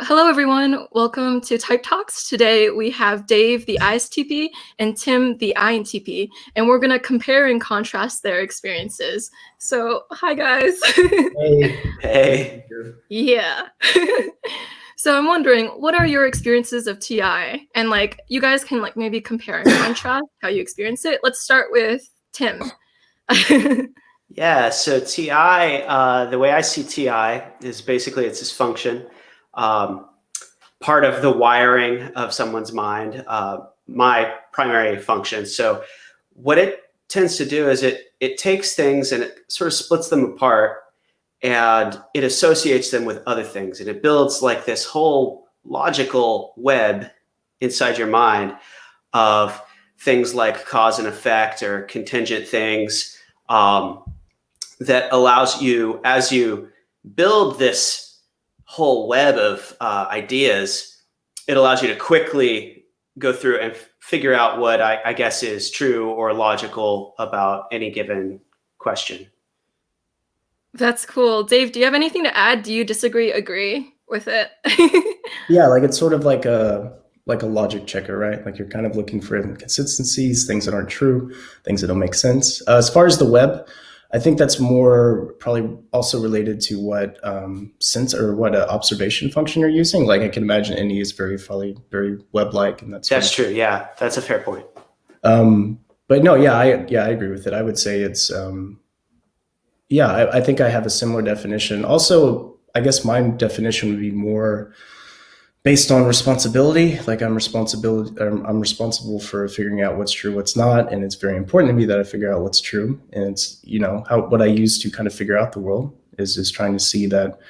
Hello, everyone. Welcome to Type Talks. Today we have Dave, the ISTP, and Tim, the INTP, and we're going to compare and contrast their experiences. So, hi, guys. Hey. Yeah. So I'm wondering, what are your experiences of TI? And you guys can maybe compare and contrast how you experience it. Let's start with Tim. Yeah, so TI, the way I see TI is basically it's this function, part of the wiring of someone's mind, my primary function. So what it tends to do is it takes things and it sort of splits them apart and it associates them with other things. And it builds like this whole logical web inside your mind of things like cause and effect or contingent things. That allows you, as you build this whole web of ideas, it allows you to quickly go through and figure out what I guess is true or logical about any given question. That's cool. Dave, do you have anything to add? Do you disagree, agree with it? Yeah, it's sort of like a logic checker, right? Like you're kind of looking for inconsistencies, things that aren't true, things that don't make sense. As far as the web, I think that's more probably also related to what sense or what observation function you're using. Like I can imagine NE is very web-like, and that's true. Yeah, that's a fair point. But no, I agree with it. I would say it's I think I have a similar definition. Also, I guess my definition would be more based on responsibility. Like I'm responsible for figuring out what's true, what's not, and it's very important to me that I figure out what's true. And it's what I use to kind of figure out the world is trying to see that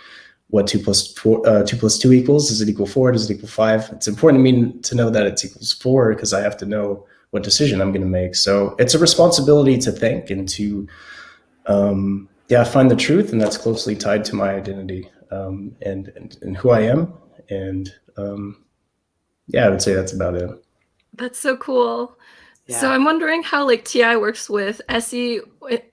what 2 plus 2 equals. Does it equal 4? Does it equal 5? It's important to me to know that it equals 4 because I have to know what decision I'm going to make. So it's a responsibility to think and to find the truth, and that's closely tied to my identity and who I am. And I would say that's about it. That's so cool. Yeah. So I'm wondering how TI works with SE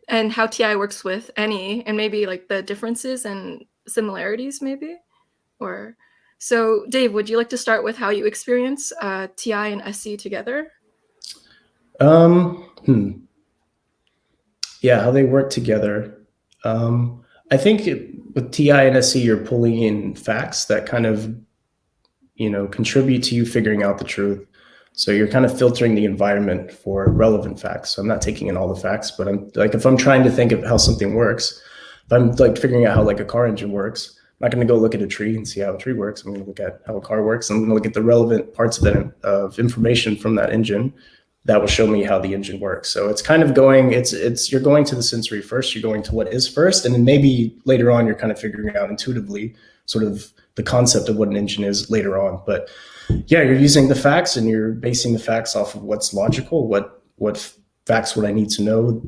and how TI works with NE, and maybe the differences and similarities maybe. So Dave, would you like to start with how you experience TI and SE together? How they work together. I think with TI and SE, you're pulling in facts that kind of, contribute to you figuring out the truth. So you're kind of filtering the environment for relevant facts. So I'm not taking in all the facts, but I'm if I'm trying to think of how something works, if I'm figuring out how a car engine works, I'm not going to go look at a tree and see how a tree works. I'm going to look at how a car works. I'm going to look at the relevant parts of information from that engine that will show me how the engine works. So it's kind of you're going to the sensory first, you're going to what is first, and then maybe later on you're kind of figuring out intuitively sort of the concept of what an engine is later on. But you're using the facts and you're basing the facts off of what's logical, what facts would I need to know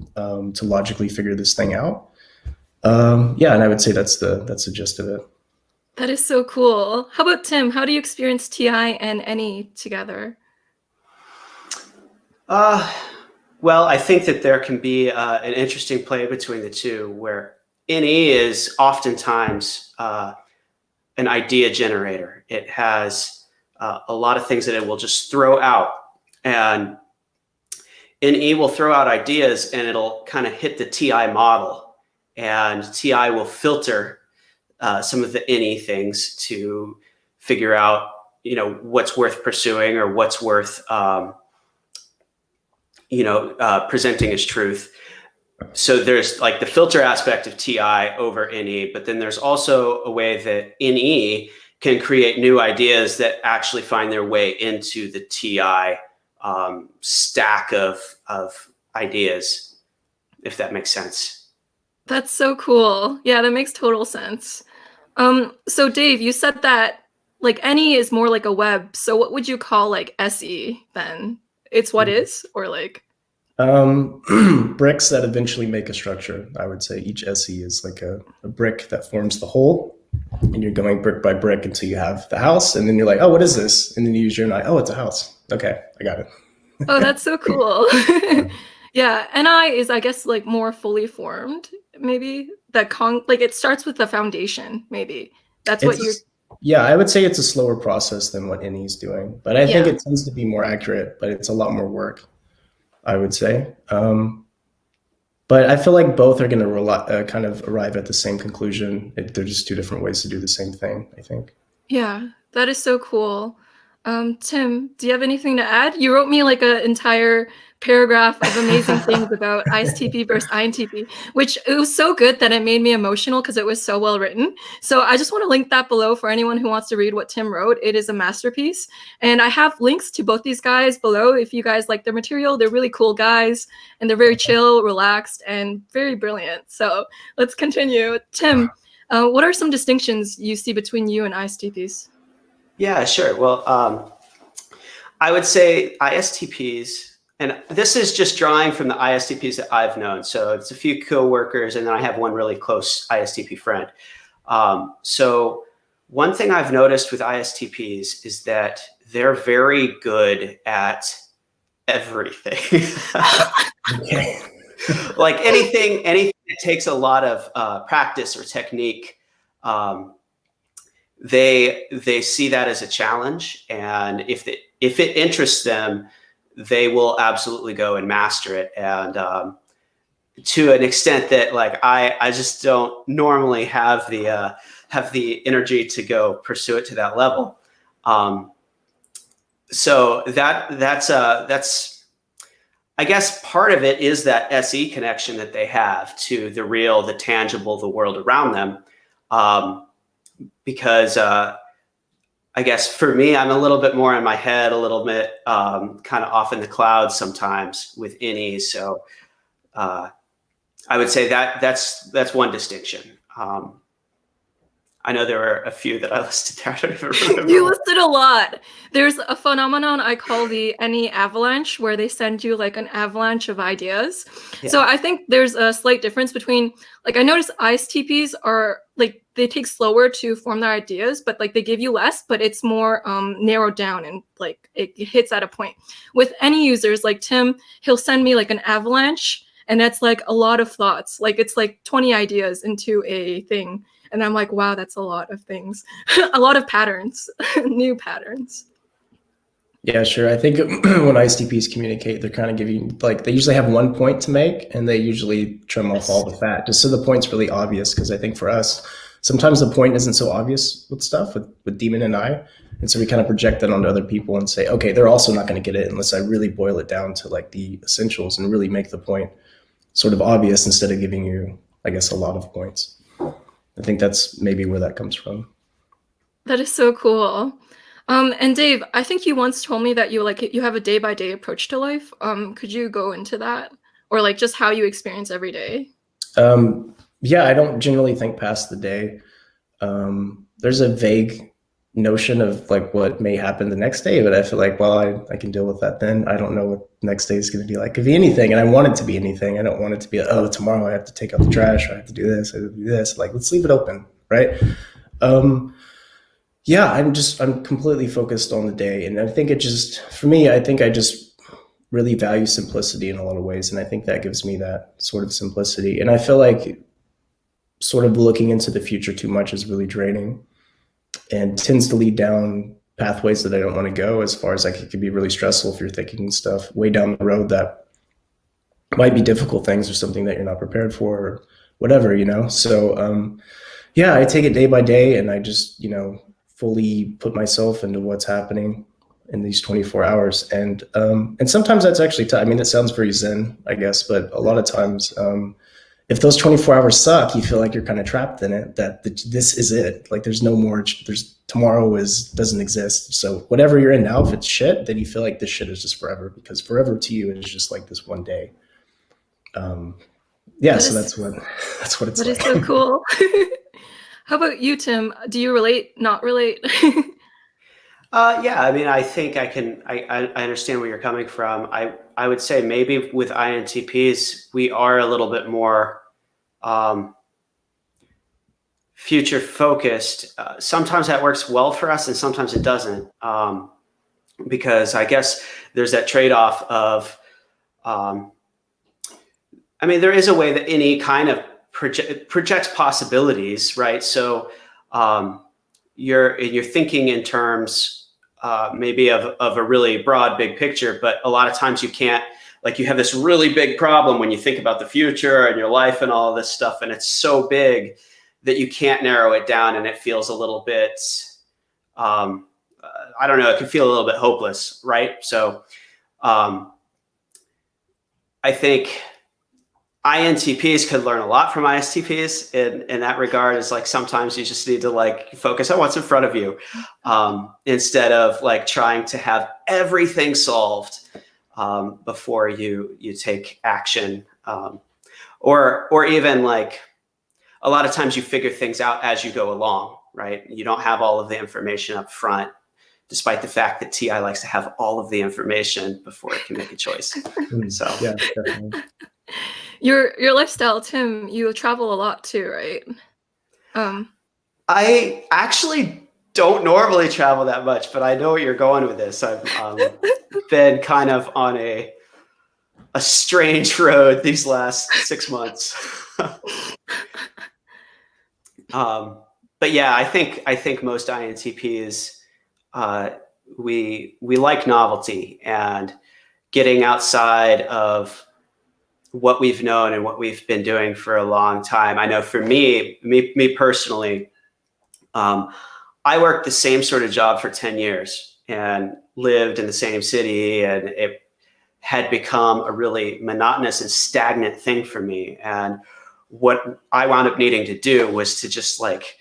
to logically figure this thing out. And I would say that's the gist of it. That is so cool. How about Tim? How do you experience TI and NE together? Well, I think that there can be an interesting play between the two, where NE is oftentimes an idea generator. It has a lot of things that it will just throw out, and NE will throw out ideas and it'll kind of hit the TI model, and TI will filter some of the NE things to figure out, what's worth pursuing or what's worth presenting as truth. So there's the filter aspect of TI over NE, but then there's also a way that NE can create new ideas that actually find their way into the TI stack of ideas, if that makes sense. That's so cool. Yeah, that makes total sense. So Dave, you said that NE is more like a web. So what would you call SE then? It's what is, or bricks that eventually make a structure. I would say each SE is a brick that forms the whole, and you're going brick by brick until you have the house, and then you're like, oh, what is this? And then you use your eye, oh, it's a house. Okay, I got it. Oh, that's so cool. Yeah, NI is, I guess, more fully formed, maybe. It starts with the foundation, maybe. That's what you're Yeah, I would say it's a slower process than what NE's doing, but I think it tends to be more accurate, but it's a lot more work, I would say. But I feel like both are going to kind of arrive at the same conclusion. They're just two different ways to do the same thing, I think. Yeah, that is so cool. Tim, do you have anything to add? You wrote me like an entire paragraph of amazing things about ISTP versus INTP, which it was so good that it made me emotional because it was so well written. So I just want to link that below for anyone who wants to read what Tim wrote. It is a masterpiece. And I have links to both these guys below if you guys like their material. They're really cool guys and they're very chill, relaxed, and very brilliant. So let's continue. Tim, what are some distinctions you see between you and ISTPs? Yeah, sure. Well, I would say ISTPs, and this is just drawing from the ISTPs that I've known. So it's a few coworkers, and then I have one really close ISTP friend. So one thing I've noticed with ISTPs is that they're very good at everything. Okay. Like anything that takes a lot of practice or technique, they see that as a challenge, and if it interests them, they will absolutely go and master it. And to an extent that like I just don't normally have the energy to go pursue it to that level. So that's I guess part of it is that SE connection that they have to the real, the tangible, the world around them. Because I guess for me, I'm a little bit more in my head, a little bit kind of off in the clouds sometimes with NE. So I would say that's one distinction. I know there were a few that I listed there. I don't even remember. You listed a lot. There's a phenomenon I call the NE avalanche, where they send you like an avalanche of ideas. Yeah. So I think there's a slight difference between, like, I noticed ISTPs are like, they take slower to form their ideas, but like they give you less, but it's more narrowed down and like it hits at a point. With any users like Tim, he'll send me like an avalanche, and that's like a lot of thoughts. Like it's like 20 ideas into a thing. And I'm like, wow, that's a lot of things, a lot of patterns, new patterns. Yeah, sure. I think when ISTPs communicate, they're kind of giving, like, they usually have one point to make, and they usually trim off all the fat, just so the point's really obvious. Because I think for us, sometimes the point isn't so obvious with stuff, with Demon and I. And so we kind of project that onto other people and say, okay, they're also not going to get it unless I really boil it down to like the essentials and really make the point sort of obvious instead of giving you, I guess, a lot of points. I think that's maybe where that comes from. That is so cool. And Dave, I think you once told me that you have a day-by-day approach to life. Could you go into that, or like just how you experience every day? Yeah, I don't generally think past the day. There's a vague notion of like what may happen the next day, but I feel like, well, I can deal with that then. I don't know what the next day is going to be like. It could be anything, and I want it to be anything. I don't want it to be, oh, tomorrow I have to take out the trash, or I have to do this, I have to do this. Like, let's leave it open, right? Yeah, I'm completely focused on the day, and I think for me, I think I just really value simplicity in a lot of ways, and I think that gives me that sort of simplicity. And I feel like sort of looking into the future too much is really draining, and tends to lead down pathways that I don't want to go, as far as like it can be really stressful if you're thinking stuff way down the road that might be difficult things or something that you're not prepared for or whatever, So yeah, I take it day by day, and I just, fully put myself into what's happening in these 24 hours. And sometimes that's actually I mean, it sounds very Zen, I guess, but a lot of times, if those 24 hours suck, you feel like you're kind of trapped in it, that this is it. Like there's no more, tomorrow doesn't exist. So whatever you're in now, if it's shit, then you feel like this shit is just forever, because forever to you is just like this one day. Yeah, so that's what it's like. That is so cool. How about you, Tim? Do you relate, not relate? Yeah, I mean, I think I understand where you're coming from. I would say maybe with INTPs, we are a little bit more future focused. Sometimes that works well for us, and sometimes it doesn't. Because I guess there's that trade-off of, I mean, there is a way that any kind of projects possibilities, right? So you're thinking in terms maybe of a really broad, big picture, but a lot of times you can't, like you have this really big problem when you think about the future and your life and all this stuff, and it's so big that you can't narrow it down, and it feels a little bit, I don't know, it can feel a little bit hopeless, right? So I think INTPs could learn a lot from ISTPs in that regard. Is like sometimes you just need to like focus on what's in front of you instead of like trying to have everything solved before you take action, or even like a lot of times you figure things out as you go along, right? You don't have all of the information up front, despite the fact that TI likes to have all of the information before it can make a choice. So yeah, definitely. Your lifestyle, Tim, you travel a lot too, right? I actually don't normally travel that much, but I know where you're going with this. I've been kind of on a strange road these last 6 months. But yeah, I think most INTPs, we like novelty and getting outside of what we've known and what we've been doing for a long time. I know for me personally, I worked the same sort of job for 10 years and lived in the same city, and it had become a really monotonous and stagnant thing for me. And what I wound up needing to do was to just like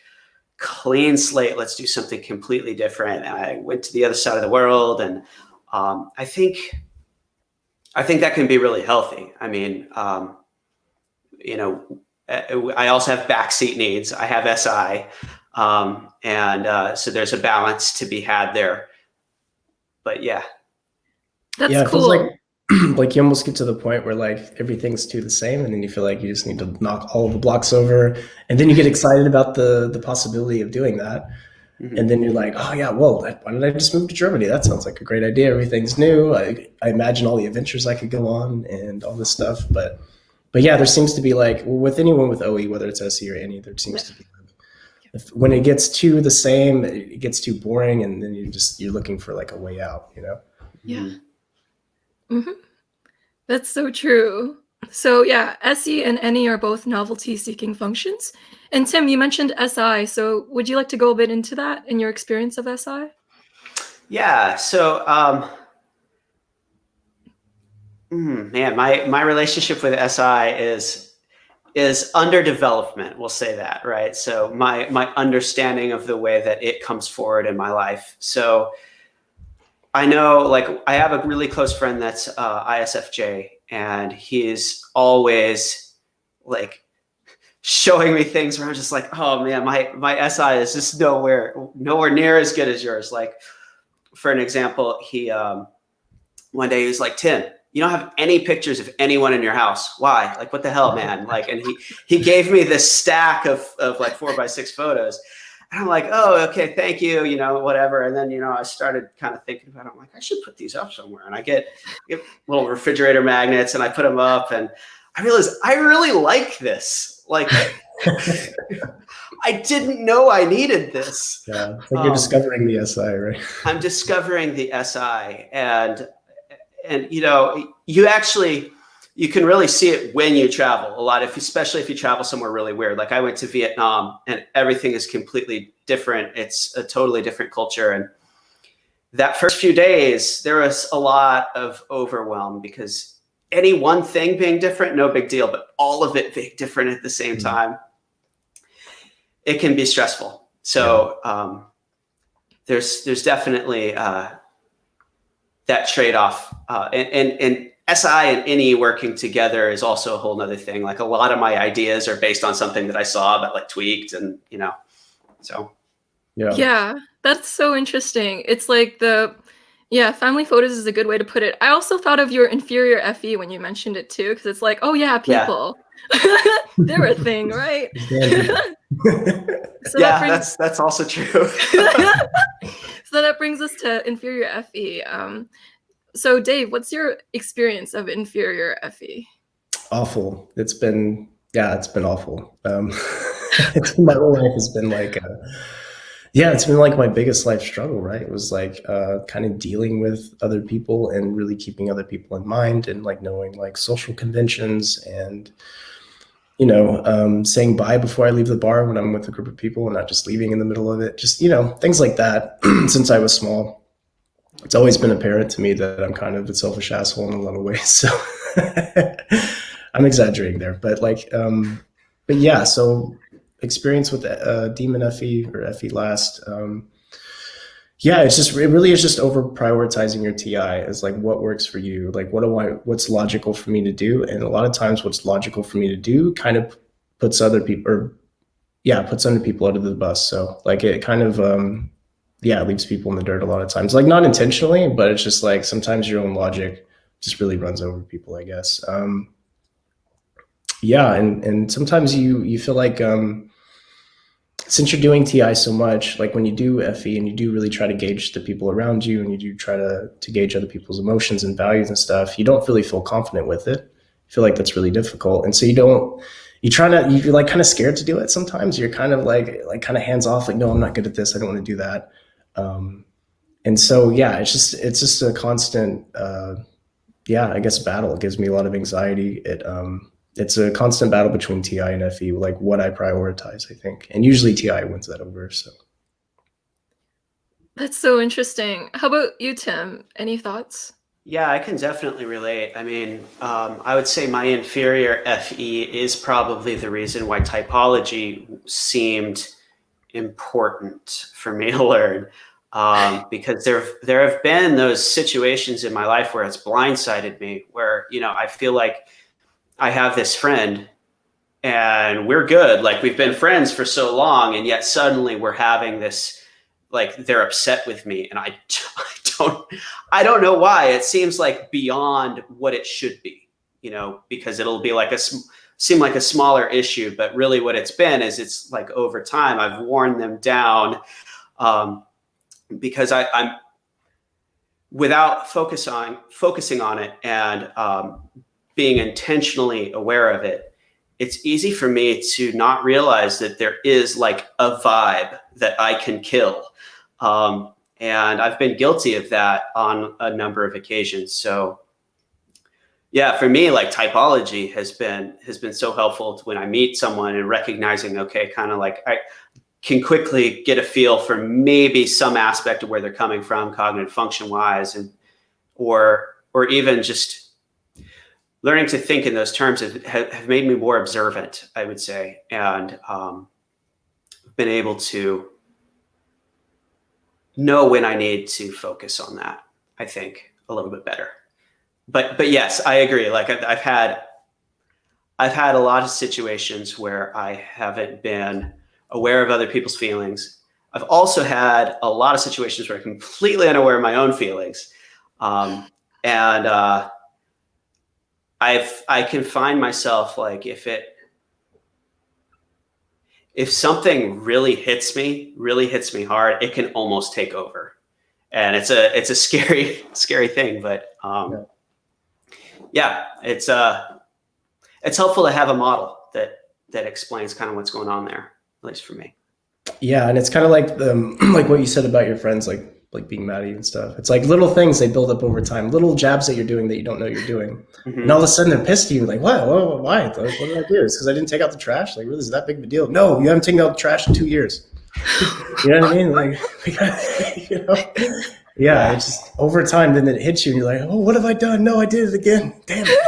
clean slate, let's do something completely different. And I went to the other side of the world, and I think that can be really healthy. I mean, you know, I also have backseat needs. I have SI. And so there's a balance to be had there. But yeah. That's yeah, it cool. feels like you almost get to the point where like everything's too the same, and then you feel like you just need to knock all the blocks over, and then you get excited about the possibility of doing that. Mm-hmm. And then you're like, oh yeah, well, why did I just move to Germany? That sounds like a great idea. Everything's new. I imagine all the adventures I could go on and all this stuff. But yeah, there seems to be like, with anyone with OE, whether it's SE or NE, there seems to be when it gets too the same, it gets too boring, and then you're looking for like a way out, you know? Yeah. Mm-hmm. That's so true. So yeah, SE and NE are both novelty-seeking functions. And Tim, you mentioned SI. So would you like to go a bit into that and your experience of SI? Yeah. So, man, my relationship with SI is under development. We'll say that, right? So my understanding of the way that it comes forward in my life. So I know, like, I have a really close friend that's ISFJ, and he's always like showing me things where I'm just like, oh man, my SI is just nowhere near as good as yours. Like, for an example, he one day he was like, Tim, you don't have any pictures of anyone in your house. Why? Like, what the hell, man? Like, and he gave me this stack of like 4x6 photos. And I'm like, oh, okay, thank you, you know, whatever. And then, you know, I started kind of thinking about it. I'm like, I should put these up somewhere. And I get little refrigerator magnets, and I put them up, and I realized I really like this. Like, I didn't know I needed this. Yeah, it's like you're discovering the SI, right? I'm discovering the SI, and you know, you can really see it when you travel a lot, especially if you travel somewhere really weird. Like I went to Vietnam, and everything is completely different. It's a totally different culture. And that first few days, there was a lot of overwhelm, because any one thing being different, no big deal, but all of it being different at the same time, it can be stressful. So there's definitely that trade-off, and SI and NE working together is also a whole nother thing. Like, a lot of my ideas are based on something that I saw, but like tweaked, and you know, so. Yeah, that's so interesting. It's like family photos is a good way to put it. I also thought of your inferior FE when you mentioned it too, because it's like, oh yeah, people. Yeah. They're a thing, right? So yeah, that's also true. So that brings us to inferior FE. So Dave, what's your experience of inferior FE? Awful. It's been awful. My whole life has been like Yeah, it's been like my biggest life struggle, right? It was like kind of dealing with other people and really keeping other people in mind, and like knowing like social conventions, and saying bye before I leave the bar when I'm with a group of people and not just leaving in the middle of it. Just, things like that. Since I was small, it's always been apparent to me that I'm kind of a selfish asshole in a lot of ways. So I'm exaggerating there, but but yeah, so experience with Demon FE or FE last. Yeah, it really is just over prioritizing your TI as like what works for you, like what's logical for me to do. And a lot of times what's logical for me to do kind of puts other people out of the bus. So like it kind of, leaves people in the dirt a lot of times, like not intentionally, but it's just like sometimes your own logic just really runs over people, I guess. And sometimes you feel like, since you're doing TI so much, like when you do FE and you do really try to gauge the people around you and you do try to gauge other people's emotions and values and stuff, you don't really feel confident with it. I feel like that's really difficult. And so you're like kind of scared to do it sometimes. You're kind of like kind of hands off, like, no, I'm not good at this. I don't want to do that. And so, yeah, it's just a constant, I guess battle. It gives me a lot of anxiety. It's a constant battle between TI and FE, like what I prioritize, I think. And usually TI wins that over, so. That's so interesting. How about you, Tim? Any thoughts? Yeah, I can definitely relate. I mean, I would say my inferior FE is probably the reason why typology seemed important for me to learn. Because there have been those situations in my life where it's blindsided me, where, I feel like I have this friend and we're good. Like we've been friends for so long, and yet suddenly we're having this, like they're upset with me. And I don't know why. It seems like beyond what it should be, because it'll be like seem like a smaller issue, but really what it's been is it's like over time I've worn them down, because I'm without focusing on it and, being intentionally aware of it, it's easy for me to not realize that there is like a vibe that I can kill. And I've been guilty of that on a number of occasions. So yeah, for me, like typology has been so helpful when I meet someone and recognizing, okay, kind of like I can quickly get a feel for maybe some aspect of where they're coming from cognitive function wise, and, or even just learning to think in those terms have made me more observant, I would say, and been able to know when I need to focus on that, I think, a little bit better. But yes, I agree. Like I've had a lot of situations where I haven't been aware of other people's feelings. I've also had a lot of situations where I'm completely unaware of my own feelings. I can find myself like if something really hits me hard, it can almost take over, and it's a scary thing. But it's helpful to have a model that explains kind of what's going on there, at least for me. Yeah, and it's kind of like like what you said about your friends, like being mad at you and stuff. It's like little things they build up over time, little jabs that you're doing that you don't know you're doing. Mm-hmm. And all of a sudden they're pissed at you, like, what? Why? Like, what did I do? It's because I didn't take out the trash? Like, really, is that big of a deal? No, you haven't taken out the trash in 2 years. You know what I mean? Like, yeah, it's just over time, then it hits you and you're like, oh, what have I done? No, I did it again. Damn it.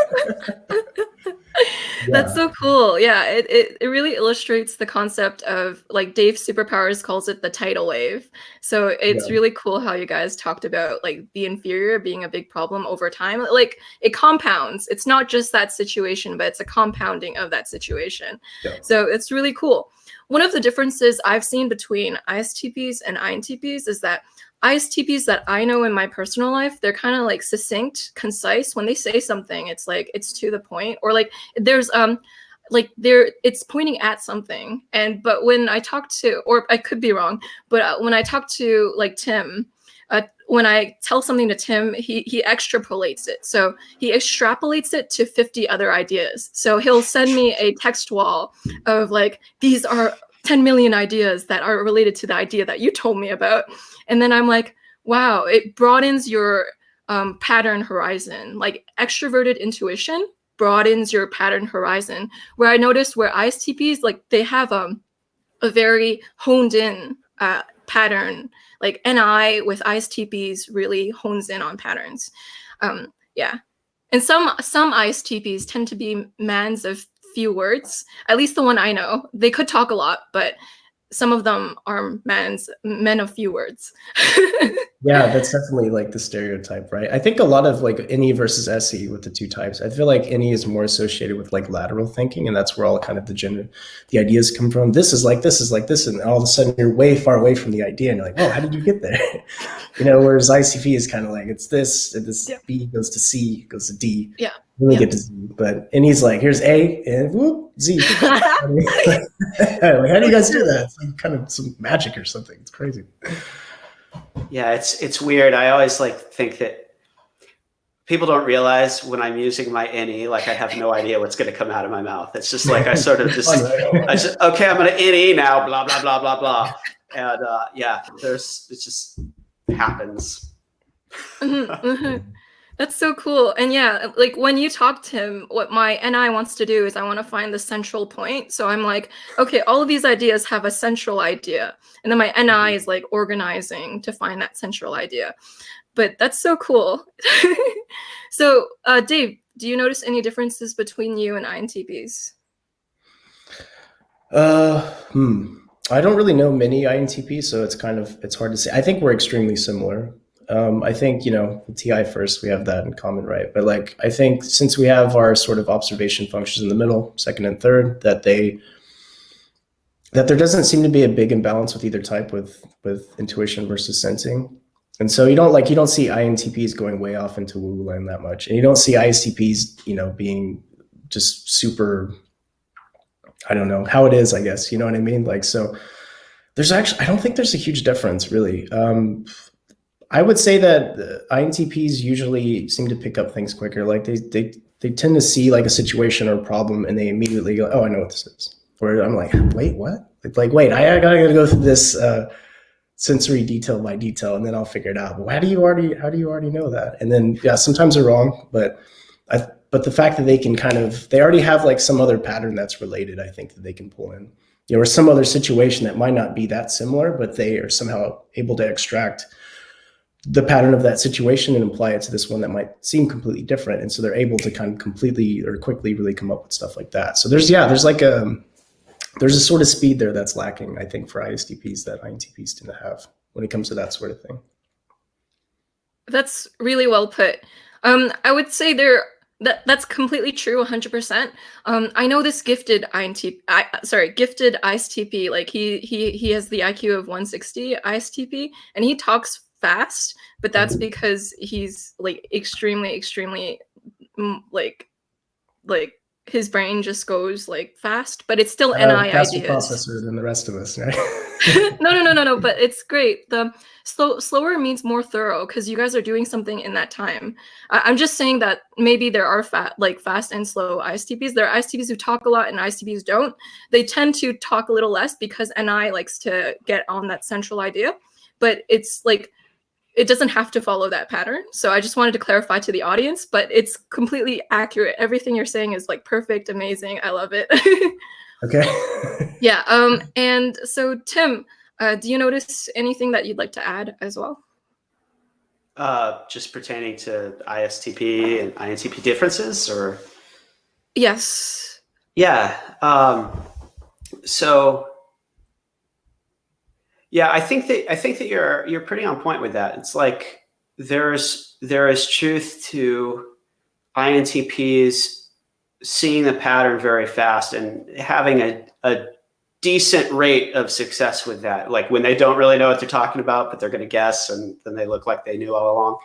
That's so cool. Yeah, it really illustrates the concept of, like, Dave Superpowers calls it the tidal wave. So it's really cool how you guys talked about like the inferior being a big problem over time. Like it compounds. It's not just that situation, but it's a compounding of that situation. Yeah. So it's really cool. One of the differences I've seen between ISTPs and INTPs is that ISTPs that I know in my personal life, they're kind of like succinct, concise. When they say something, it's like it's to the point, or like there's it's pointing at something. But when I talk to, or I could be wrong, but when I talk to like Tim, when I tell something to Tim, he extrapolates it. So he extrapolates it to 50 other ideas. So he'll send me a text wall of like, these are 10 million ideas that are related to the idea that you told me about. And then I'm like, wow, it broadens your pattern horizon. Like extroverted intuition broadens your pattern horizon, where I noticed where ISTPs, like they have a very honed in pattern. Like NI with ISTPs really hones in on patterns. Yeah. And some ISTPs tend to be mans of few words, at least the one I know. They could talk a lot, but some of them are men of few words. Yeah, that's definitely like the stereotype, right? I think a lot of like NE versus SE with the two types. I feel like NE is more associated with like lateral thinking, and that's where all kind of the ideas come from. This is like this, and all of a sudden you're way far away from the idea, and you're like, oh, how did you get there? Whereas ICP is kind of like it's this, and this B goes to C, goes to D. Yeah. Really get to Z, but NE's like here's A and whoop Z. Like, how do you guys do that? It's like kind of some magic or something. It's crazy. Yeah, it's weird. I always like think that people don't realize when I'm using my NE, like I have no idea what's going to come out of my mouth. It's just like I sort of just, okay, I'm going to NE now, blah, blah, blah, blah, blah. And it just happens. That's so cool. And yeah, like when you talk to him, what my NI wants to do is I want to find the central point. So I'm like, okay, all of these ideas have a central idea. And then my NI is like organizing to find that central idea. But that's so cool. So Dave, do you notice any differences between you and INTPs? I don't really know many INTPs, so it's hard to say. I think we're extremely similar. I think, TI first, we have that in common, right? But like, I think since we have our sort of observation functions in the middle, second and third, that there doesn't seem to be a big imbalance with either type with intuition versus sensing. And so you don't see INTPs going way off into woo land that much. And you don't see ISTPs, being just super, I don't know how it is, I guess, you know what I mean? Like, so I don't think there's a huge difference really. I would say that INTPs usually seem to pick up things quicker. Like they tend to see like a situation or a problem and they immediately go, oh, I know what this is. Or I'm like, wait, what? Like, wait, I gotta go through this sensory detail by detail, and then I'll figure it out. But how do you already know that? And then sometimes they're wrong, but the fact that they already have like some other pattern that's related, I think that they can pull in. Or some other situation that might not be that similar, but they are somehow able to extract the pattern of that situation and apply it to this one that might seem completely different. And so they're able to kind of completely or quickly really come up with stuff like that. So there's a sort of speed there that's lacking, I think, for ISTPs that INTPs tend to have when it comes to that sort of thing. That's really well put. I would say that's completely true, 100%. I know this gifted ISTP, like he has the IQ of 160 ISTP, and he talks fast, but that's because he's like extremely like his brain just goes like fast, but it's still NI faster ideas. Processor than the rest of us, right? No, but it's great. The slower means more thorough because you guys are doing something in that time. I'm just saying that maybe there are fast and slow ISTPs. There are ISTPs who talk a lot and ISTPs don't. They tend to talk a little less because NI likes to get on that central idea, but it's like it doesn't have to follow that pattern. So I just wanted to clarify to the audience, but it's completely accurate. Everything you're saying is like perfect, amazing. I love it. Okay. Yeah. And so Tim, do you notice anything that you'd like to add as well? Just pertaining to ISTP and INTP differences, or? Yes. Yeah. So. Yeah, I think that you're pretty on point with that. It's like there is truth to INTPs seeing the pattern very fast and having a decent rate of success with that. Like when they don't really know what they're talking about, but they're going to guess, and then they look like they knew all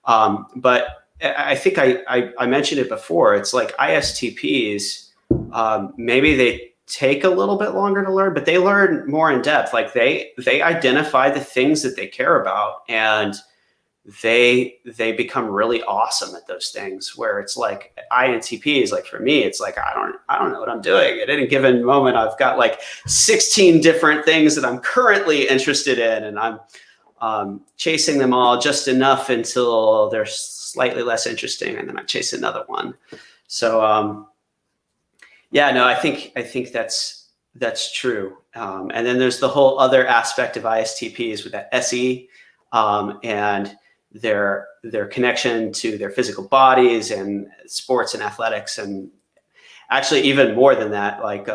along. But I think I mentioned it before. It's like ISTPs, maybe they take a little bit longer to learn, but they learn more in depth. Like they identify the things that they care about, and they become really awesome at those things, where it's like INTPs, like for me, it's like, I don't know what I'm doing at any given moment. I've got like 16 different things that I'm currently interested in, and I'm chasing them all just enough until they're slightly less interesting, and then I chase another one. So yeah, no, I think that's true. And then there's the whole other aspect of ISTPs with that SE, and their connection to their physical bodies and sports and athletics, and actually even more than that, like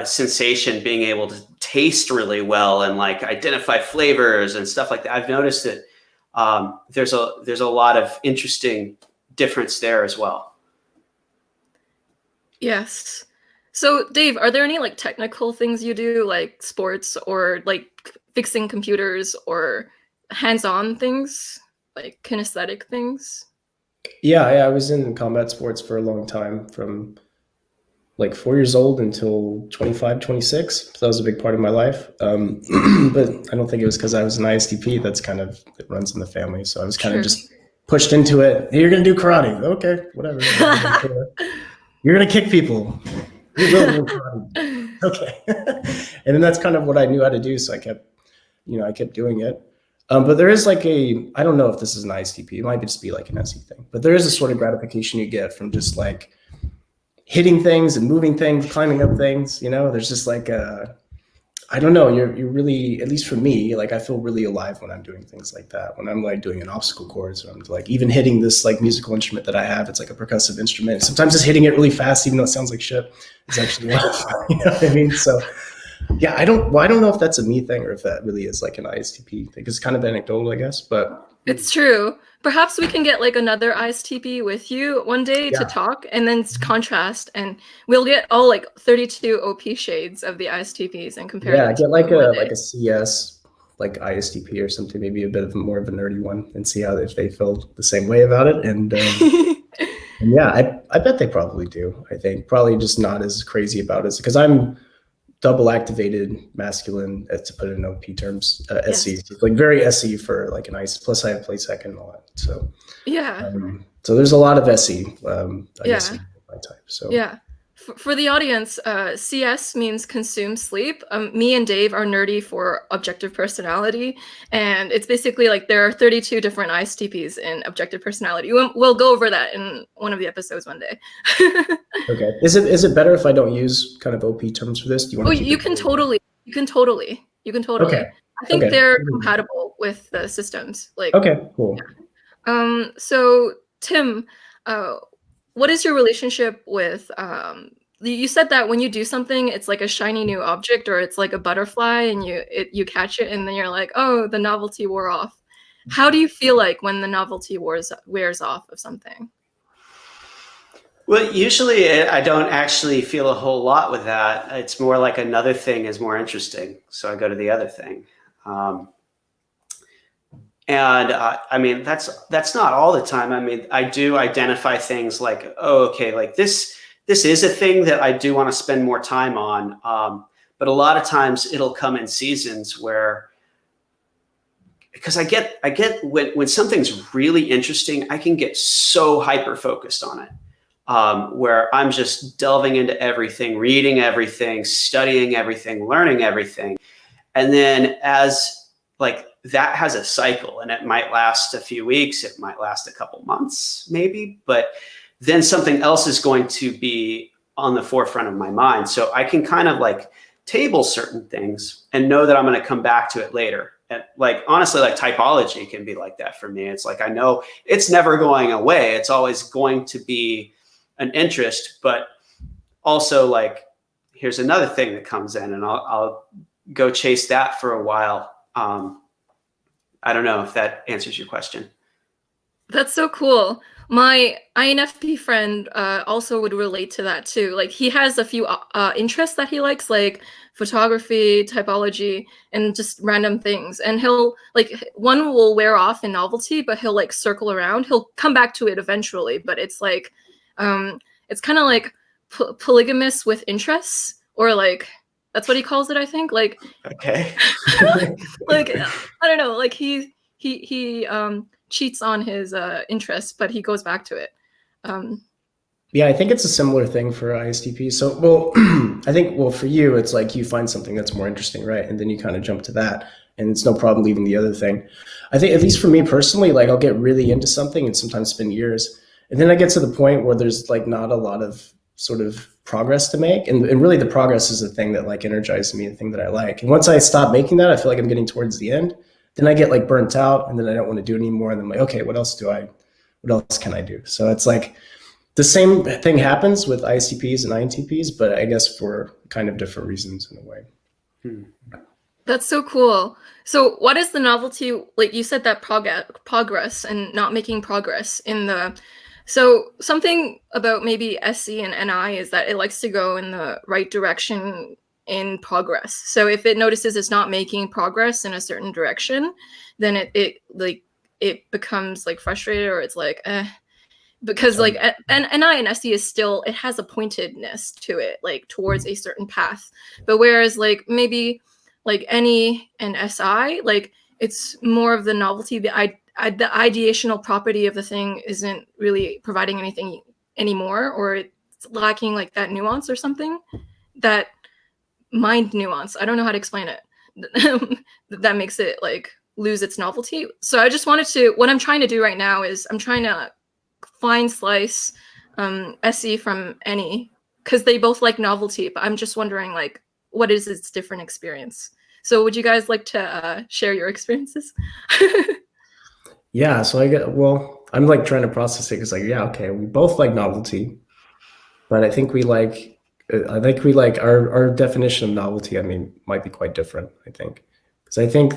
sensation, being able to taste really well and like identify flavors and stuff like that. I've noticed that there's a lot of interesting difference there as well. Yes. So Dave, are there any like technical things you do, like sports or like fixing computers or hands-on things, like kinesthetic things? Yeah, I was in combat sports for a long time, from like 4 years old until 25, 26. So that was a big part of my life. But I don't think it was because I was an ISTP. That's kind of, it runs in the family. So I was kind of just pushed into it. Hey, you're going to do karate. Okay, whatever. You're going to kick people. You will do karate. Okay. And then that's kind of what I knew how to do. So I kept doing it. But there is like I don't know if this is an ISTP. It might just be like an SE thing. But there is a sort of gratification you get from just like hitting things and moving things, climbing up things. There's just like I don't know. You're really, at least for me, like I feel really alive when I'm doing things like that. When I'm like doing an obstacle course, or I'm like even hitting this like musical instrument that I have. It's like a percussive instrument. Sometimes just hitting it really fast, even though it sounds like shit, is actually a lot of fun. You know what I mean? So yeah, I don't know if that's a me thing or if that really is like an ISTP thing. It's kind of anecdotal, I guess, but it's true. Perhaps we can get like another ISTP with you one day to talk and then contrast, and we'll get all like 32 OP shades of the ISTPs and compare them. Yeah, get like a CS, like ISTP or something, maybe a bit of more of a nerdy one, and see if they feel the same way about it. And and yeah, I bet they probably do. I think probably just not as crazy about it, because I'm double activated masculine, to put it in OP terms, SE, like very SE for like an ICE. Plus I have play second and all that. So yeah. So there's a lot of SE. I guess in my type. So yeah. For the audience, CS means consume sleep. Me and Dave are nerdy for objective personality, and it's basically like there are 32 different ISTPs in objective personality. We'll go over that in one of the episodes one day. Okay. Is it better if I don't use kind of OP terms for this? Do you want to you can totally. Okay. I think they're compatible with the systems. Like, okay, cool. Yeah. So Tim, what is your relationship with you said that when you do something, it's like a shiny new object, or it's like a butterfly, and you catch it, and then you're like, oh, the novelty wore off. How do you feel like when the novelty wears off of something? Well, usually I don't actually feel a whole lot with that. It's more like another thing is more interesting, so I go to the other thing. And I mean, that's not all the time. I mean, I do identify things like, oh, okay, like this is a thing that I do want to spend more time on. But a lot of times it'll come in seasons where, because I get when something's really interesting, I can get so hyper focused on it, where I'm just delving into everything, reading everything, studying everything, learning everything. And then as like that has a cycle, and it might last a few weeks, it might last a couple months maybe, but then something else is going to be on the forefront of my mind. So I can kind of like table certain things and know that I'm going to come back to it later. And like, honestly, like typology can be like that for me. It's like, I know it's never going away. It's always going to be an interest, but also like, here's another thing that comes in, and I'll go chase that for a while. I don't know if that answers your question. That's so cool. My INFP friend also would relate to that too. Like he has a few interests that he likes, like photography, typology, and just random things. And he'll like, one will wear off in novelty, but he'll like circle around. He'll come back to it eventually, but it's like, it's kind of like polygamous with interests, or like That's what he calls it, I think. Like, Okay. like I don't know. Like he cheats on his interests, but he goes back to it. Yeah, I think it's a similar thing for ISTP. So, well, I think, well, for you, it's like you find something that's more interesting, right? And then you kind of jump to that, and it's no problem leaving the other thing. I think, at least for me personally, like I'll get really into something and sometimes spend years. And then I get to the point where there's like not a lot of sort of progress to make. And really the progress is the thing that like energizes me, the thing that I like. And once I stop making that, I feel like I'm getting towards the end. Then I get like burnt out, and then I don't want to do it anymore. And I'm like, okay, what else can I do? So it's like, the same thing happens with ISTPs and INTPs, but I guess for kind of different reasons in a way. That's so cool. So what is the novelty? Like you said that progress and not making progress in the, so something about maybe SC and NI is that it likes to go in the right direction in progress. So if it notices it's not making progress in a certain direction, then it becomes like frustrated, or it's like, because like NI and SE is still, it has a pointedness to it, like towards a certain path. But whereas like maybe like NE and SI, like it's more of the novelty, the ideational property of the thing isn't really providing anything anymore, or it's lacking like that nuance or something, that mind nuance. I don't know how to explain it. That makes it like lose its novelty. So I just wanted to, what I'm trying to do right now is I'm trying to fine slice SE from NE, because they both like novelty, but I'm just wondering like what is its different experience. So would you guys like to share your experiences? Yeah, so I'm like trying to process it, because like, yeah, okay, we both like novelty, but I think we like our definition of novelty, I mean, might be quite different, I think. Because I think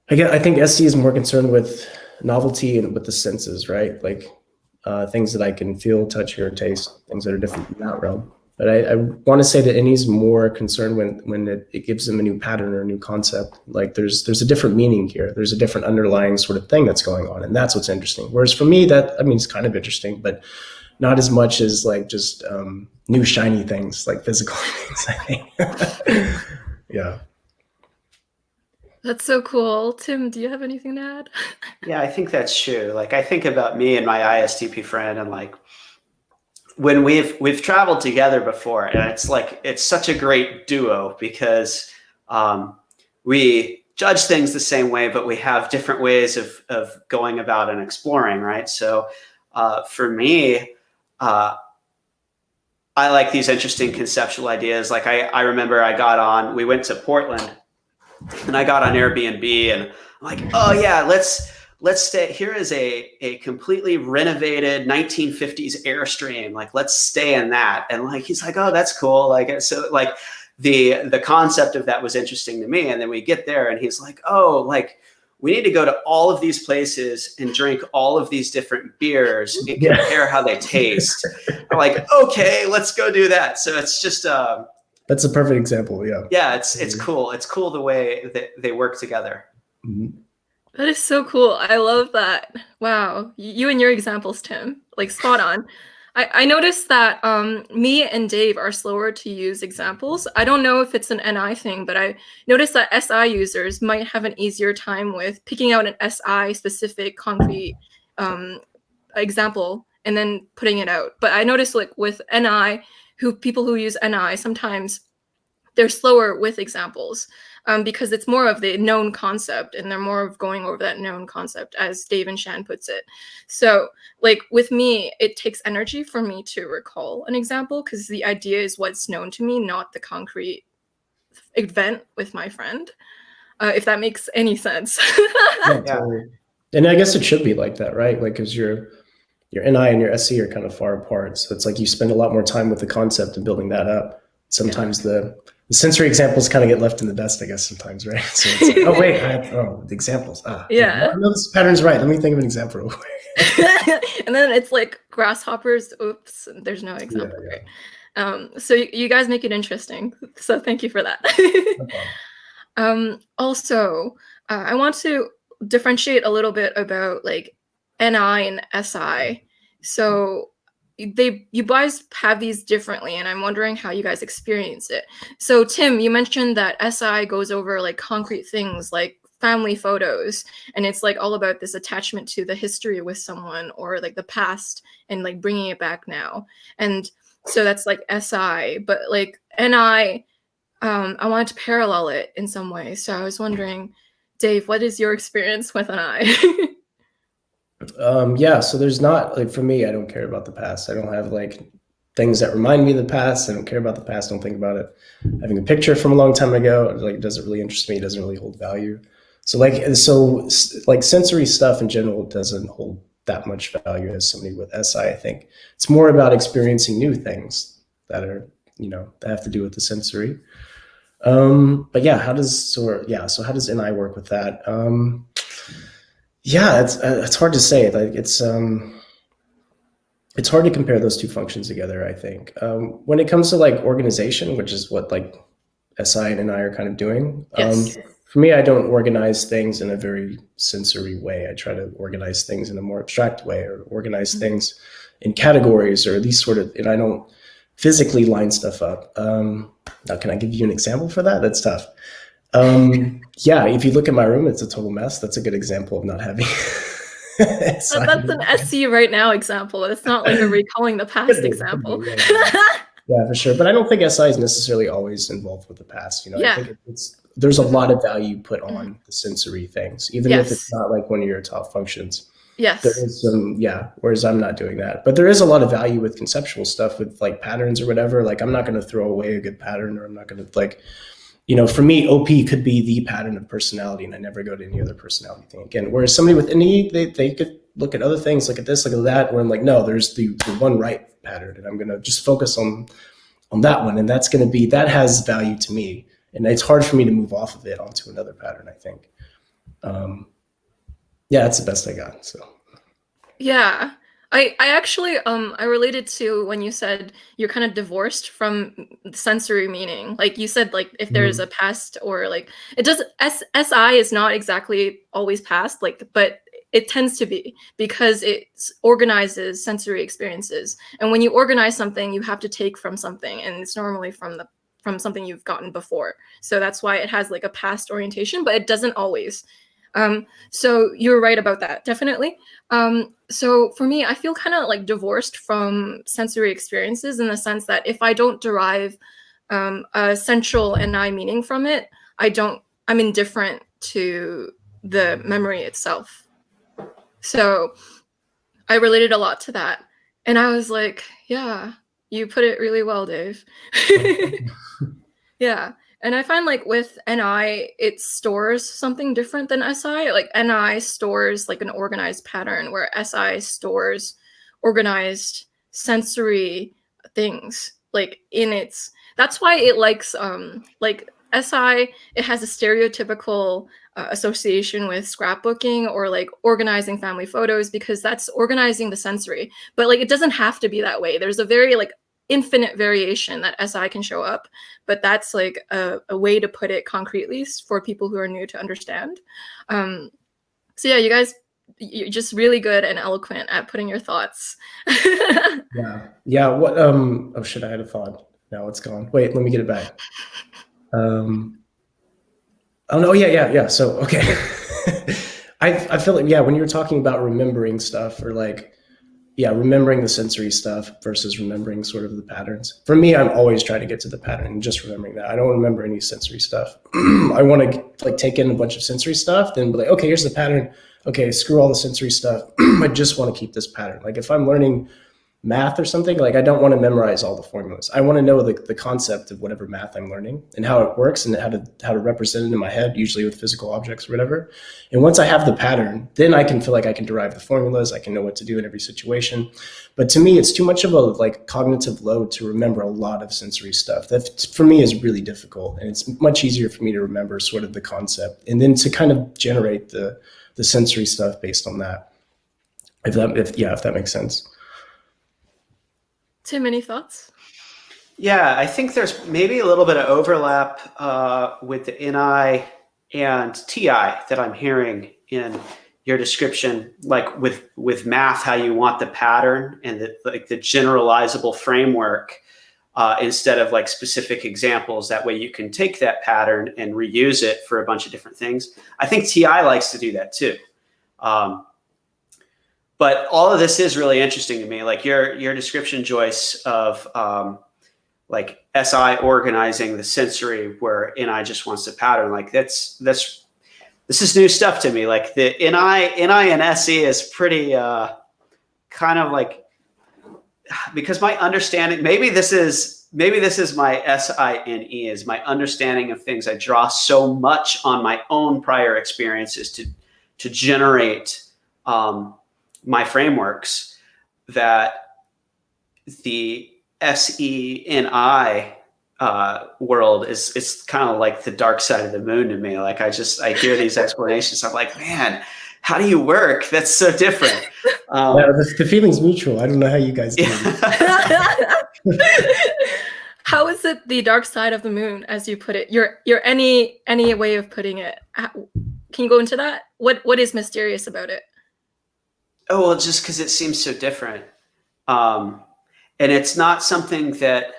I think SE is more concerned with novelty and with the senses, right? Like things that I can feel, touch, hear, taste, things that are different in that realm. But I want to say that NE's more concerned when it gives them a new pattern or a new concept. Like there's a different meaning here. There's a different underlying sort of thing that's going on. And that's what's interesting. Whereas for me, it's kind of interesting, but not as much as like just new shiny things, like physical things, I think. Yeah. That's so cool. Tim, do you have anything to add? Yeah, I think that's true. Like I think about me and my ISTP friend, and like when we've traveled together before, and it's such a great duo, because we judge things the same way, but we have different ways of going about and exploring, right? So for me, I like these interesting conceptual ideas. Like I remember we went to Portland, and I got on Airbnb, and I'm like, oh yeah, let's stay. Here is a completely renovated 1950s Airstream. Like, let's stay in that. And like, he's like, oh, that's cool. Like, so like the concept of that was interesting to me. And then we get there, and he's like, oh, like we need to go to all of these places and drink all of these different beers and compare how they taste. I'm like, okay, let's go do that. So it's just that's a perfect example. Yeah. Yeah, it's cool. It's cool the way that they work together. Mm-hmm. That is so cool. I love that. Wow. You and your examples, Tim, like spot on. I noticed that me and Dave are slower to use examples. I don't know if it's an NI thing, but I noticed that SI users might have an easier time with picking out an SI specific concrete example and then putting it out. But I noticed like with NI, people who use NI, sometimes they're slower with examples because it's more of the known concept, and they're more of going over that known concept, as Dave and Shan puts it. So like with me, it takes energy for me to recall an example, because the idea is what's known to me, not the concrete event with my friend, if that makes any sense. Yeah, totally. And I guess it should be like that, right? Like, because your NI and your SC are kind of far apart. So it's like you spend a lot more time with the concept and building that up. Sometimes the sensory examples kind of get left in the dust, I guess, sometimes, right? So it's like, oh, wait, the examples. Yeah. I know this pattern's right. Let me think of an example real quick. And then it's like grasshoppers. Oops, there's no example. Yeah. Right? So you guys make it interesting. So thank you for that. Also, I want to differentiate a little bit about like NI and SI. So you guys have these differently, and I'm wondering how you guys experience it. So Tim, you mentioned that SI goes over like concrete things like family photos, and it's like all about this attachment to the history with someone or like the past and like bringing it back now. And so that's like SI, but like NI, I wanted to parallel it in some way. So I was wondering, Dave, what is your experience with NI? Yeah, so there's not, like, for me, I don't care about the past. I don't have like things that remind me of the past. I don't care about the past. Don't think about it. Having a picture from a long time ago, like, doesn't really interest me. It doesn't really hold value. So like sensory stuff in general doesn't hold that much value as somebody with SI. I think it's more about experiencing new things that are, that have to do with the sensory. But yeah, how does NI work with that? Yeah, it's hard to say. Like, it's hard to compare those two functions together, I think. When it comes to like organization, which is what like SI and NI are kind of doing. Yes. For me, I don't organize things in a very sensory way. I try to organize things in a more abstract way, or organize things in categories, or these sort of, and I don't physically line stuff up. Now, can I give you an example for that? That's tough. Yeah, if you look at my room, it's a total mess. That's a good example of not having. That's an SC right now example. It's not like a recalling the past example. Yeah, for sure. But I don't think SI is necessarily always involved with the past. Yeah. I think there's a lot of value put on the sensory things, even if it's not like one of your top functions. Yes. There is some, whereas I'm not doing that. But there is a lot of value with conceptual stuff, with like patterns or whatever. Like, I'm not going to throw away a good pattern, or I'm not going to like, for me, OP could be the pattern of personality, and I never go to any other personality thing again. Whereas somebody with NE, they could look at other things, look at this, look at that, where I'm like, no, there's the one right pattern, and I'm going to just focus on that one. And that has value to me. And it's hard for me to move off of it onto another pattern, I think. Yeah, that's the best I got. So. Yeah. I actually, I related to when you said you're kind of divorced from sensory meaning. Like you said, like if there's a past, or like it does, SI is not exactly always past, like, but it tends to be, because it organizes sensory experiences. And when you organize something, you have to take from something, and it's normally from something you've gotten before. So that's why it has like a past orientation, but it doesn't always. So you're right about that, definitely. So for me, I feel kind of like divorced from sensory experiences, in the sense that if I don't derive a central NI meaning from it, I'm indifferent to the memory itself. So I related a lot to that. And I was like, yeah, you put it really well, Dave. Yeah. And I find like with NI, it stores something different than SI. Like NI stores like an organized pattern, where SI stores organized sensory things, like that's why it likes like SI, it has a stereotypical association with scrapbooking, or like organizing family photos, because that's organizing the sensory. But like, it doesn't have to be that way. There's a very like infinite variation that SI can show up, but that's like a way to put it concretely for people who are new to understand. So yeah, you guys, you're just really good and eloquent at putting your thoughts. Yeah. What? Oh shit! I had a thought. Now it's gone. Wait, let me get it back. Oh no! Yeah. So okay. I feel like, when you were talking about remembering stuff, or like, remembering the sensory stuff versus remembering sort of the patterns. For me, I'm always trying to get to the pattern and just remembering that. I don't remember any sensory stuff. I want to like take in a bunch of sensory stuff, then be like, okay, here's the pattern. Okay, screw all the sensory stuff. I just want to keep this pattern. Like if I'm learning math or something, like I don't want to memorize all the formulas. I want to know the concept of whatever math I'm learning and how it works, and how to represent it in my head, usually with physical objects or whatever. And once I have the pattern, then I can feel like I can derive the formulas. I can know what to do in every situation. But to me, it's too much of a like cognitive load to remember a lot of sensory stuff. That for me is really difficult, and it's much easier for me to remember sort of the concept, and then to kind of generate the sensory stuff based on that. If that makes sense. Tim, any thoughts? Yeah, I think there's maybe a little bit of overlap with the NI and TI that I'm hearing in your description, like with math, how you want the pattern and the generalizable framework, instead of like specific examples. That way you can take that pattern and reuse it for a bunch of different things. I think TI likes to do that too. But all of this is really interesting to me. Like your description, Joyce, of like SI organizing the sensory where NI just wants the pattern. Like this is new stuff to me. Like the NI and SE is pretty kind of like, because my understanding, maybe this is my SINE, is my understanding of things. I draw so much on my own prior experiences to generate my frameworks, that the SENI world is kind of like the dark side of the moon to me. Like I hear these explanations. I'm like, man, how do you work? That's so different. Yeah, the feeling's mutual. I don't know how you guys do it. How is it the dark side of the moon, as you put it? Your any way of putting it? Can you go into that? What is mysterious about it? Oh, well, just because it seems so different. And it's not something that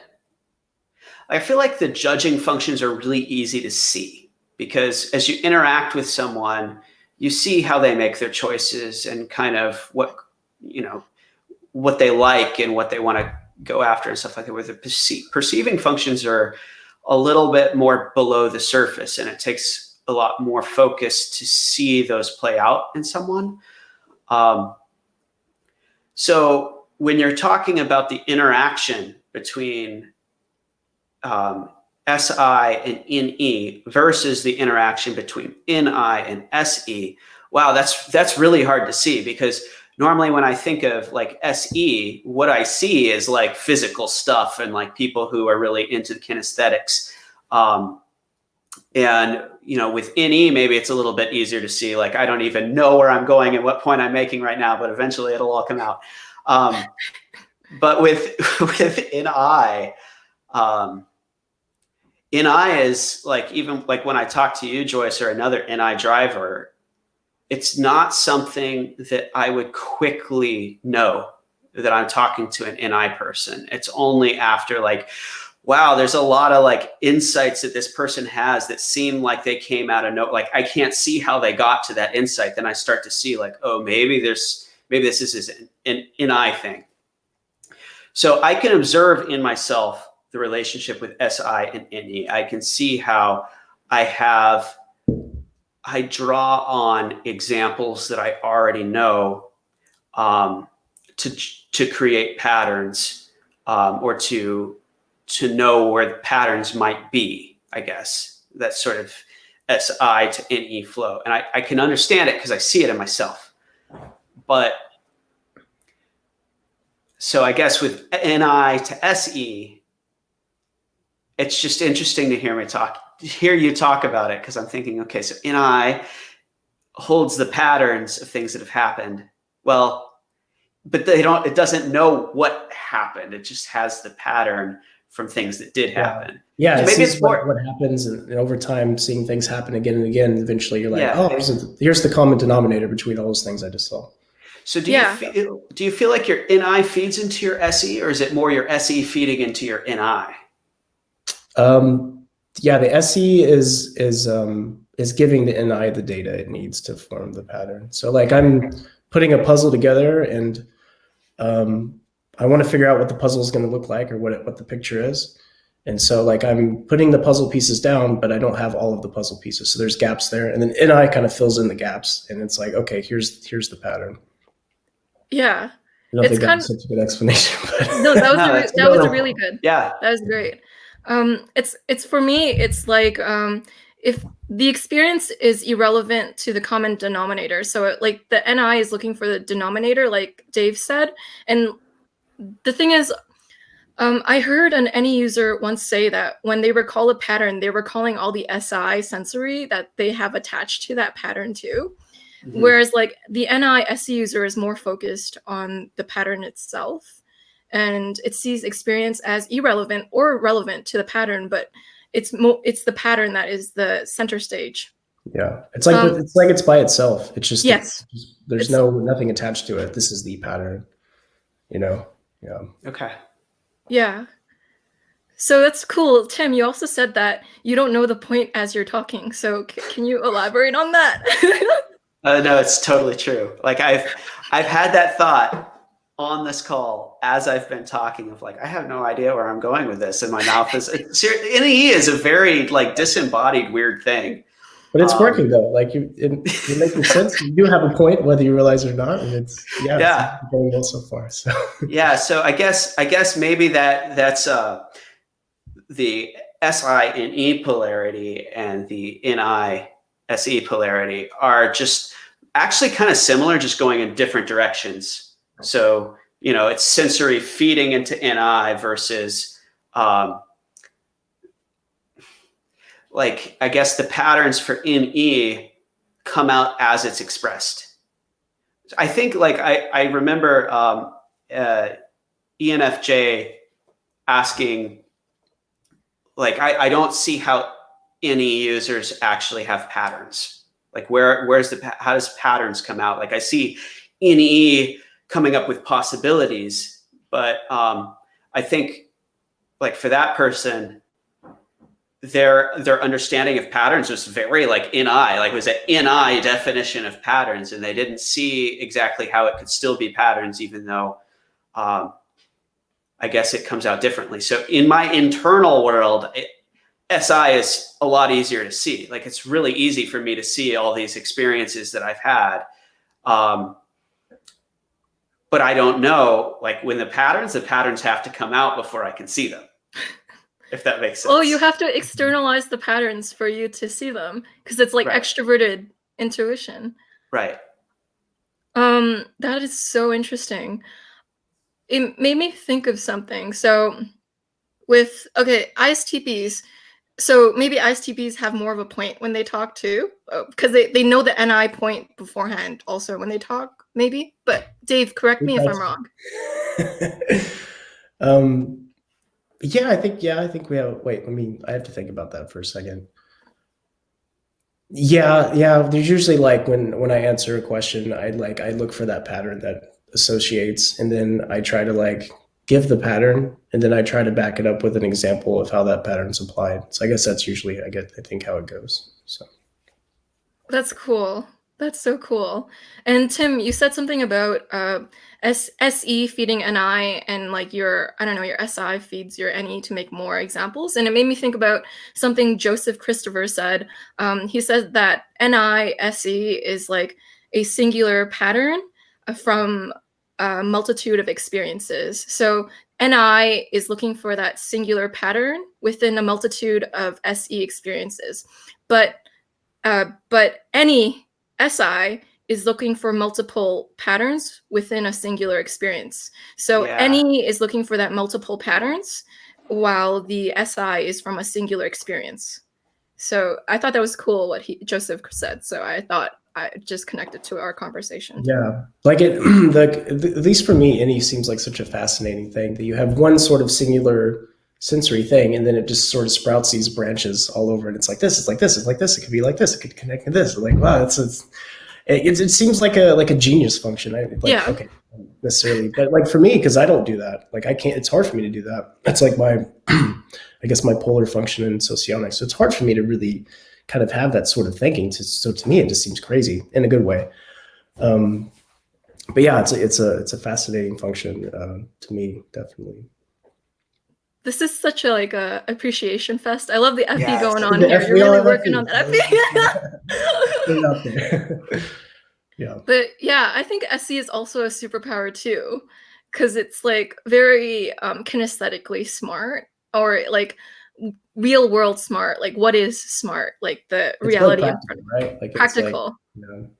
I feel like the judging functions are really easy to see, because as you interact with someone, you see how they make their choices and kind of what they like and what they want to go after and stuff like that. Where the perceiving functions are a little bit more below the surface, and it takes a lot more focus to see those play out in someone. So when you're talking about the interaction between SI and NE versus the interaction between NI and SE, wow, that's really hard to see, because normally when I think of like SE, what I see is like physical stuff and like people who are really into the kinesthetics. And with NE, maybe it's a little bit easier to see, like, I don't even know where I'm going and what point I'm making right now, but eventually it'll all come out. But with NI, NI is like, even like when I talk to you, Joyce, or another NI driver, it's not something that I would quickly know that I'm talking to an NI person. It's only after like, wow, there's a lot of like insights that this person has that seem like they came out of no, like I can't see how they got to that insight. Then I start to see like, oh, maybe this is an NI thing. So I can observe in myself the relationship with SI and NE. I can see how I draw on examples that I already know to create patterns, or to know where the patterns might be, I guess. That sort of SI to NE flow. And I can understand it because I see it in myself. But so I guess with NI to SE, it's just interesting to hear you talk about it, because I'm thinking, okay, so NI holds the patterns of things that have happened. Well, but it doesn't know what happened. It just has the pattern from things that did happen. Yeah, so maybe it's more what happens, and over time, seeing things happen again and again. Eventually, you're like, oh, here's the common denominator between all those things I just saw. So do you feel like your NI feeds into your SE, or is it more your SE feeding into your NI? Yeah, the SE is giving the NI the data it needs to form the pattern. So like I'm putting a puzzle together, and I want to figure out what the puzzle is going to look like, or what the picture is. And so like I'm putting the puzzle pieces down, but I don't have all of the puzzle pieces. So there's gaps there. And then NI kind of fills in the gaps, and it's like, okay, here's the pattern. Yeah. I don't think that was such a good explanation. But no, that was really good. Yeah. That was great. It's for me, it's like, if the experience is irrelevant to the common denominator. So like the NI is looking for the denominator, like Dave said. And the thing is, I heard an NE user once say that when they recall a pattern, they're recalling all the SI sensory that they have attached to that pattern too. Mm-hmm. Whereas like the NI SE user is more focused on the pattern itself, and it sees experience as irrelevant or relevant to the pattern, but it's the pattern that is the center stage. Yeah, it's like it's by itself. It's just yes, there's nothing attached to it. This is the pattern, you know. Yeah. Okay. Yeah. So that's cool. Tim, you also said that you don't know the point as you're talking. So can you elaborate on that? No, it's totally true. Like I've had that thought on this call as I've been talking of like, I have no idea where I'm going with this. And my mouth is, NE is a very like disembodied weird thing. But it's working though. Like you're making sense. You do have a point, whether you realize it or not. And it's going well so far. So yeah. So I guess maybe that's the SI and E polarity and the NI SE polarity are just actually kind of similar, just going in different directions. So, it's sensory feeding into NI versus, like, I guess the patterns for NE come out as it's expressed. I think, like, I remember ENFJ asking, like, I don't see how NE users actually have patterns. Like how does patterns come out? Like I see NE coming up with possibilities, but I think like for that person, their understanding of patterns was very like NI, like it was an NI definition of patterns, and they didn't see exactly how it could still be patterns, even though I guess it comes out differently. So in my internal world, SI is a lot easier to see. Like it's really easy for me to see all these experiences that I've had. But I don't know, like when the patterns have to come out before I can see them, if that makes sense. Oh, you have to externalize the patterns for you to see them, because it's like extroverted intuition. Right. That is so interesting. It made me think of something. So with, ISTPs, so maybe ISTPs have more of a point when they talk too, because they know the NI point beforehand also when they talk, maybe. But Dave, correct me if I'm wrong. I think we have, I have to think about that for a second. Yeah. There's usually like when I answer a question, I look for that pattern that associates, and then I try to like give the pattern, and then I try to back it up with an example of how that pattern's applied. So I guess that's usually, I think how it goes. So that's cool. That's so cool. And Tim, you said something about SE feeding NI, and like your SI feeds your NE to make more examples. And it made me think about something Joseph Christopher said. He said that NI SE is like a singular pattern from a multitude of experiences. So NI is looking for that singular pattern within a multitude of SE experiences. But any SI is looking for multiple patterns within a singular experience. So any is looking for that multiple patterns, while the SI is from a singular experience. So I thought that was cool what Joseph said. So I thought I just connected to our conversation. Yeah, like at least for me, NE seems like such a fascinating thing that you have one sort of singular sensory thing, and then it just sort of sprouts these branches all over, and it's like this, it's like this, it's like this, it could be like this, it could connect to this. Like wow, it seems like a genius function. Okay, necessarily, but like for me, because I don't do that. Like I can't. It's hard for me to do that. That's like my, I guess my polar function in socionics. So it's hard for me to really kind of have that sort of thinking. So to me, it just seems crazy in a good way. But yeah, it's a fascinating function to me, definitely. This is such a appreciation fest. I love the FE going on here. You're really working on that FE. Yeah. But yeah, I think SE is also a superpower too, because it's like very kinesthetically smart, or like real world smart. Like what is smart? Like the reality of right? Like practical. It's like,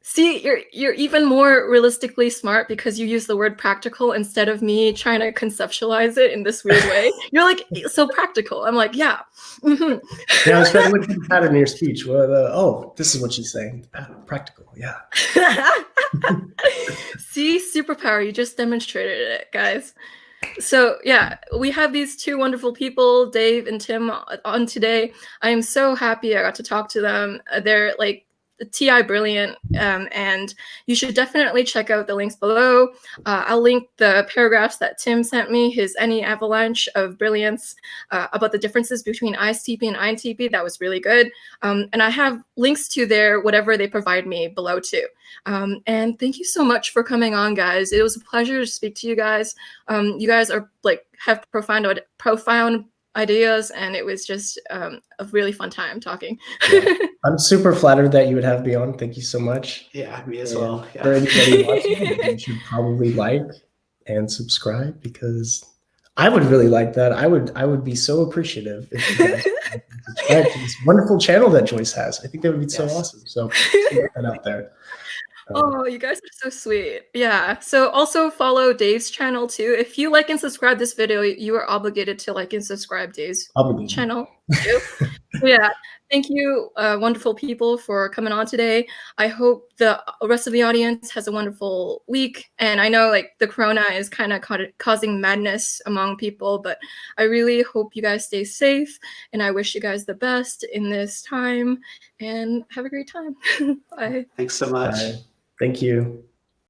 See, you're even more realistically smart because you use the word practical instead of me trying to conceptualize it in this weird way. You're like, so practical. I'm like, yeah. Mm-hmm. Yeah, I was trying to look at the pattern in your speech. Well, this is what she's saying. Practical, yeah. See, superpower. You just demonstrated it, guys. So yeah, we have these two wonderful people, Dave and Tim, on today. I am so happy I got to talk to them. They're like TI brilliant, and you should definitely check out the links below. I'll link the paragraphs that Tim sent me, his Any Avalanche of Brilliance, about the differences between ISTP and INTP. That was really good. And I have links to their whatever they provide me below too. And thank you so much for coming on, guys. It was a pleasure to speak to you guys. You guys are like have profound ideas, and it was just a really fun time talking. Yeah. I'm super flattered that you would have me on. Thank you so much. Yeah, me as well. Yeah. For anybody watching, you should probably like and subscribe, because I would really like that. I would be so appreciative if you guys subscribe to this wonderful channel that Joyce has. I think that would be so awesome. So put that out there. Oh, you guys are so sweet. Yeah. So also follow Dave's channel too. If you like and subscribe this video, you are obligated to like and subscribe Dave's channel too. Yeah. Thank you, wonderful people, for coming on today. I hope the rest of the audience has a wonderful week. And I know like the corona is kind of causing madness among people, but I really hope you guys stay safe. And I wish you guys the best in this time, and have a great time. Bye. Thanks so much. Bye. Thank you.